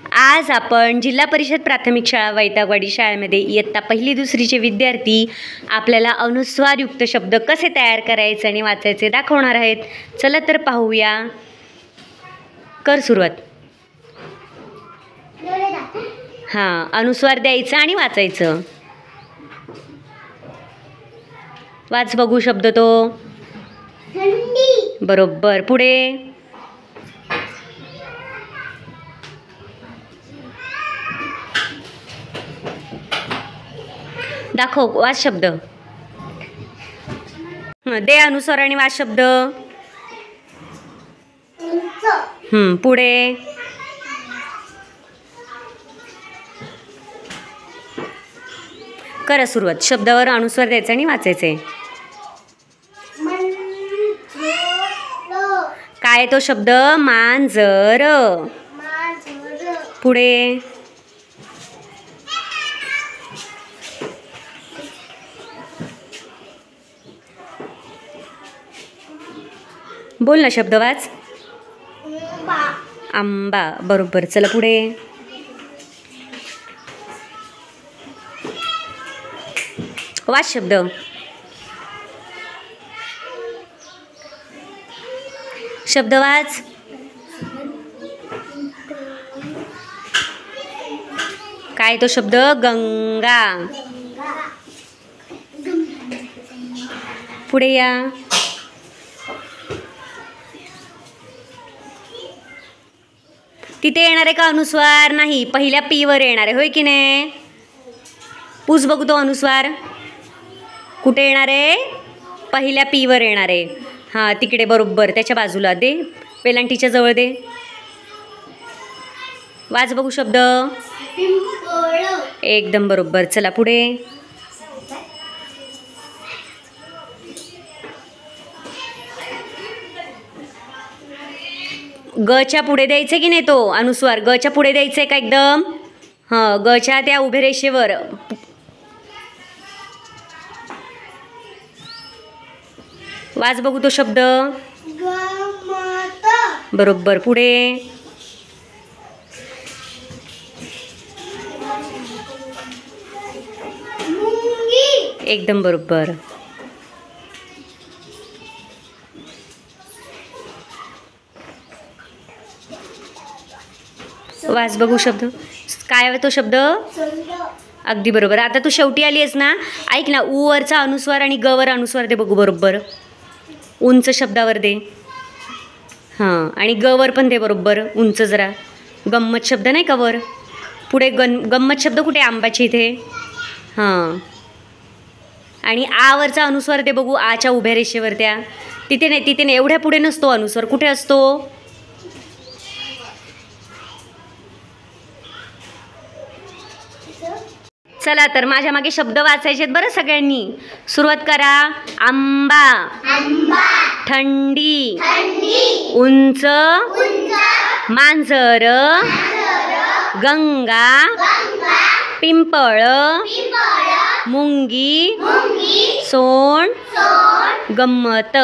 आज आपण जिल्हा परिषद प्राथमिक शाळा वैतागवाडी शाळेमध्ये इयत्ता पहिली दुसरीचे विद्यार्थी आपल्याला अनुस्वारयुक्त शब्द कसे तयार करायचे आणि वाचायचे दाखवणार आहेत. चला तर पाहूया. कर सुरुवात. हां, अनुस्वार द्यायचं आणि वाचायचं. वाच बघू शब्द तो. बरोबर. पुढे. दाखव. वाच शब्द. दे अनुस्वार आणि वाच शब्द. पुढे. करा सुरुवात. शब्दावर अनुस्वार द्यायचा आणि वाचायचे. काय तो शब्द? मांजर. पुढे. बोल ना शब्द. वाच. आंबा. बरोबर. चला पुढे. वाच शब्द. शब्द वाच. काय तो शब्द? गंगा. पुढे या. तिथे येणार आहे का अनुस्वार? नाही. पहिल्या पी वर येणार आहे. होय की नाही? पूस बघू तो अनुस्वार. कुठे येणार आहे? पहिल्या पी वर येणार आहे. हां, तिकडे. बरोबर. त्याच्या बाजूला दे. वेलांटीच्या जवळ दे. वाच बघू शब्द. एकदम बरोबर. चला पुढे. गच्या पुढे द्यायचे की नाही तो अनुस्वार? गच्या पुढे द्यायचे का एकदम? हां, गच्या त्या उभ्या रेषेवर. वाच बघू तो शब्द. बरोबर. पुढे. एकदम बरोबर. वाच बघू शब्द. काय आहे तो शब्द? अगदी बरोबर. आता तू शेवटी आली आहेस ना. ऐक ना, ऊ वरचा अनुस्वार आणि ग वर अनुस्वार दे बघू. बरोबर. उंच शब्दावर दे. हां, आणि ग वर पण दे. बरोबर. उंच जरा. गंमत शब्द नाही का वर. पुढे. गंमत शब्द कुठे? आंबाची इथे. हां, आणि आ वरचा अनुस्वार दे बघू. आच्या उभ्या रेषेवर त्या. तिथे नाही. तिथे नाही. एवढ्या पुढे नसतो अनुस्वार. कुठे असतो? चला तर माझ्या मागे शब्द वाचायचे आहेत बरं सगळ्यांनी. सुरुवात करा. आंबा. थंडी. उंच. मांजर. गंगा. पिंपळ. मुंगी. सोंड. गंमत.